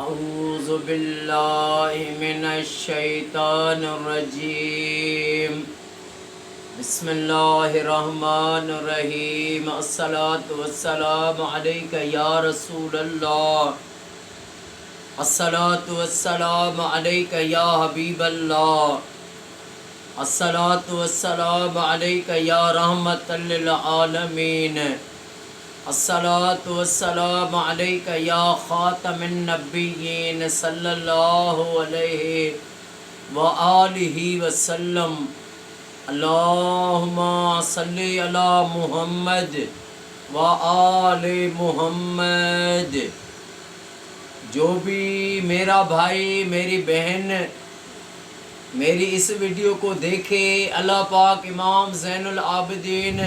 اعوذ باللہ من الشیطان الرجیم بسم اللہ الرحمن الرحیم الصلاۃ والسلام علیک یا رسول اللہ الصلاۃ والسلام علیک یا حبیب اللہ الصلاۃ والسلام علیک یا رحمت للعالمین الصلاۃ والسلام علیک یا خاتم النبیین صلی اللہ علیہ وآلہ وسلم اللہم صلی علی محمد وآل محمد۔ جو بھی میرا بھائی میری بہن میری اس ویڈیو کو دیکھے، اللہ پاک امام زین العابدین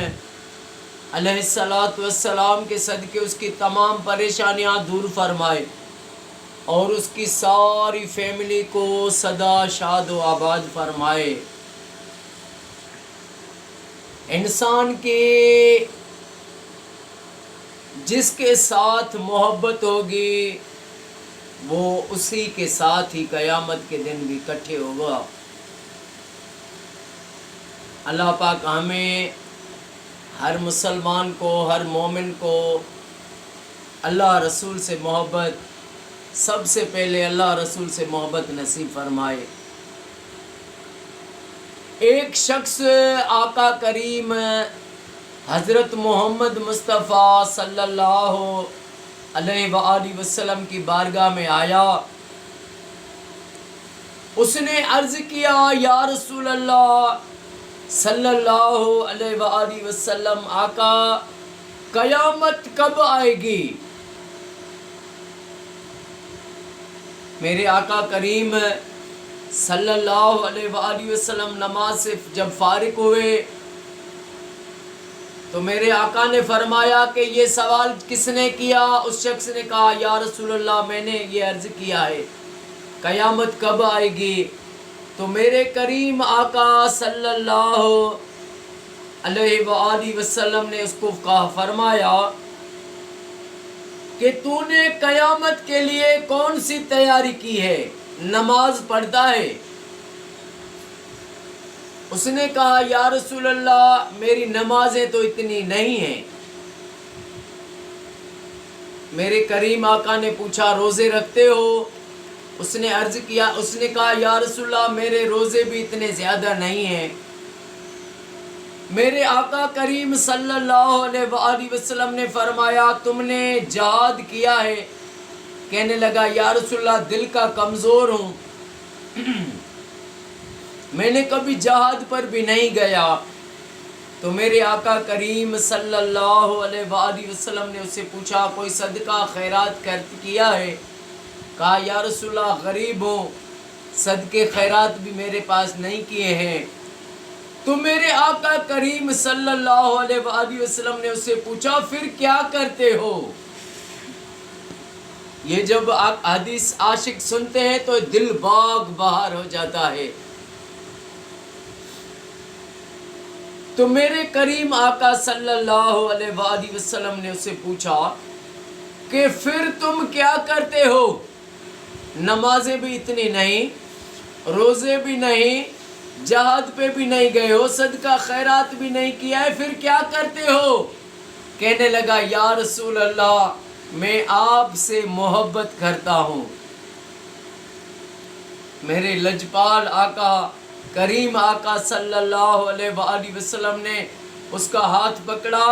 علیہ الصلاۃ والسلام کے صدقے اس کی تمام پریشانیاں دور فرمائے اور اس کی ساری فیملی کو سدا شاد و آباد فرمائے۔ انسان کے جس کے ساتھ محبت ہوگی وہ اسی کے ساتھ ہی قیامت کے دن بھی اکٹھے ہوگا۔ اللہ پاک ہمیں ہر مسلمان کو، ہر مومن کو اللہ رسول سے محبت، سب سے پہلے اللہ رسول سے محبت نصیب فرمائے۔ ایک شخص آقا کریم حضرت محمد مصطفیٰ صلی اللہ علیہ وآلہ وسلم کی بارگاہ میں آیا۔ اس نے عرض کیا، یا رسول اللہ صلی اللہ علیہ وآلہ وسلم، آقا قیامت کب آئے گی؟ میرے آقا کریم صلی اللہ علیہ وآلہ وسلم نماز سے جب فارغ ہوئے تو میرے آقا نے فرمایا کہ یہ سوال کس نے کیا؟ اس شخص نے کہا، یا رسول اللہ میں نے یہ عرض کیا ہے، قیامت کب آئے گی؟ تو میرے کریم آقا صلی اللہ علیہ وآلہ وسلم نے اس کو فرمایا کہ تو نے قیامت کے لیے کون سی تیاری کی ہے؟ نماز پڑھتا ہے؟ اس نے کہا، یا رسول اللہ میری نمازیں تو اتنی نہیں ہیں۔ میرے کریم آقا نے پوچھا، روزے رکھتے ہو؟ اس نے عرض کیا، اس نے کہا، یا رسول اللہ میرے روزے بھی اتنے زیادہ نہیں ہیں۔ میرے آقا کریم صلی اللہ علیہ وآلہ وسلم نے فرمایا، تم نے جہاد کیا ہے؟ کہنے لگا، یا رسول اللہ دل کا کمزور ہوں، میں نے کبھی جہاد پر بھی نہیں گیا۔ تو میرے آقا کریم صلی اللہ علیہ وآلہ وسلم نے اس سے پوچھا، کوئی صدقہ خیرات کیا ہے؟ کہا، یا رسول اللہ غریب ہوں، صدقے خیرات بھی میرے پاس نہیں کیے ہیں۔ تو میرے آقا کریم صلی اللہ علیہ وآلہ وسلم نے اس سے پوچھا، پھر کیا کرتے ہو؟ یہ جب حدیث عاشق سنتے ہیں تو دل باغ بہار ہو جاتا ہے۔ تو میرے کریم آقا صلی اللہ علیہ وآلہ وسلم نے اس سے پوچھا کہ پھر تم کیا کرتے ہو؟ نمازیں بھی اتنی نہیں، روزے بھی نہیں، جہاد پہ بھی نہیں گئے ہو، صدقہ خیرات بھی نہیں کیا ہے، پھر کیا کرتے ہو؟ کہنے لگا، یا رسول اللہ میں آپ سے محبت کرتا ہوں۔ میرے لجپال آقا کریم آقا صلی اللہ علیہ وآلہ وسلم نے اس کا ہاتھ پکڑا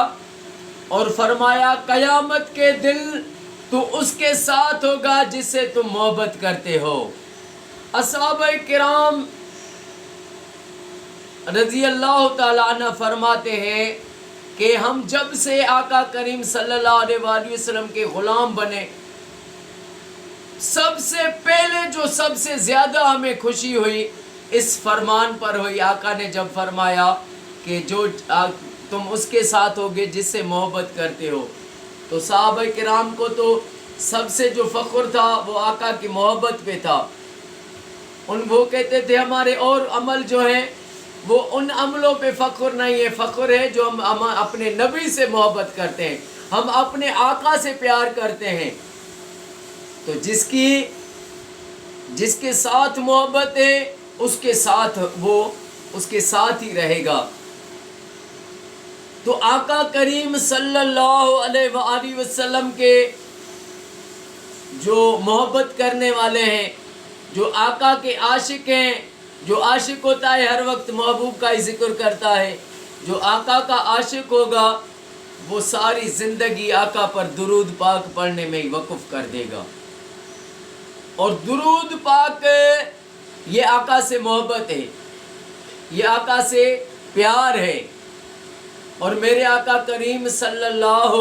اور فرمایا، قیامت کے دن تو اس کے ساتھ ہوگا جس سے تم محبت کرتے ہو۔ اصحابہ کرام رضی اللہ تعالیٰ عنہ فرماتے ہیں کہ ہم جب سے آقا کریم صلی اللہ علیہ وآلہ وسلم کے غلام بنے، سب سے پہلے جو سب سے زیادہ ہمیں خوشی ہوئی اس فرمان پر ہوئی، آقا نے جب فرمایا کہ جو تم اس کے ساتھ ہوگے جس سے محبت کرتے ہو۔ تو صحابہ کرام کو تو سب سے جو فخر تھا وہ آقا کی محبت پہ تھا۔ وہ کہتے تھے ہمارے اور عمل جو ہیں وہ ان عملوں پہ فخر نہیں ہے، فخر ہے جو ہم اپنے نبی سے محبت کرتے ہیں، ہم اپنے آقا سے پیار کرتے ہیں۔ تو جس کے ساتھ محبت ہے اس کے ساتھ وہ اس کے ساتھ ہی رہے گا۔ تو آقا کریم صلی اللہ علیہ وآلہ وسلم کے جو محبت کرنے والے ہیں، جو آقا کے عاشق ہیں، جو عاشق ہوتا ہے ہر وقت محبوب کا ہی ذکر کرتا ہے، جو آقا کا عاشق ہوگا وہ ساری زندگی آقا پر درود پاک پڑھنے میں ہی وقف کر دے گا۔ اور درود پاک یہ آقا سے محبت ہے، یہ آقا سے پیار ہے۔ اور میرے آقا کریم صلی اللہ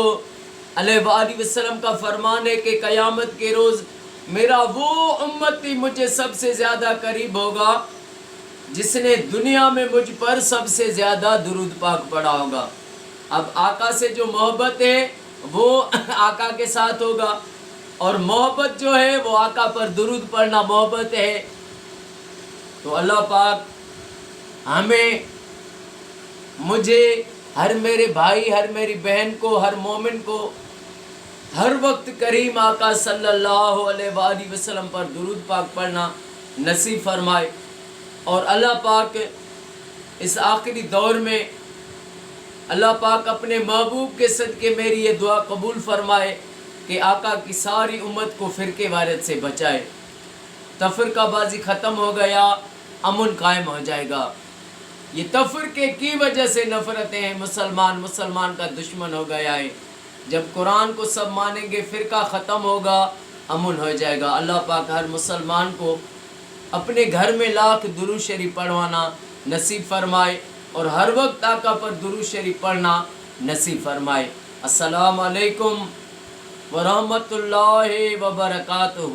علیہ وآلہ وسلم کا فرمان ہے کہ قیامت کے روز میرا وہ امتی مجھے سب سے زیادہ قریب ہوگا جس نے دنیا میں مجھ پر سب سے زیادہ درود پاک پڑھا ہوگا۔ اب آقا سے جو محبت ہے وہ آقا کے ساتھ ہوگا، اور محبت جو ہے وہ آقا پر درود پڑھنا محبت ہے۔ تو اللہ پاک ہمیں، مجھے، ہر میرے بھائی، ہر میری بہن کو، ہر مومن کو ہر وقت کریم آقا صلی اللہ علیہ وآلہ وسلم پر درود پاک پڑھنا نصیب فرمائے۔ اور اللہ پاک اس آخری دور میں اللہ پاک اپنے محبوب کے صدقے میری یہ دعا قبول فرمائے کہ آقا کی ساری امت کو فرقے وارث سے بچائے۔ تفرقہ بازی ختم ہو گیا، امن قائم ہو جائے گا۔ یہ تفرقے کی وجہ سے نفرتیں ہیں، مسلمان کا دشمن ہو گیا ہے۔ جب قرآن کو سب مانیں گے، فرقہ ختم ہوگا، امن ہو جائے گا۔ اللہ پاک ہر مسلمان کو اپنے گھر میں لاکھ درود شریف پڑھوانا نصیب فرمائے، اور ہر وقت آقا پر درود شریف پڑھنا نصیب فرمائے۔ السلام علیکم ورحمۃ اللہ وبرکاتہ۔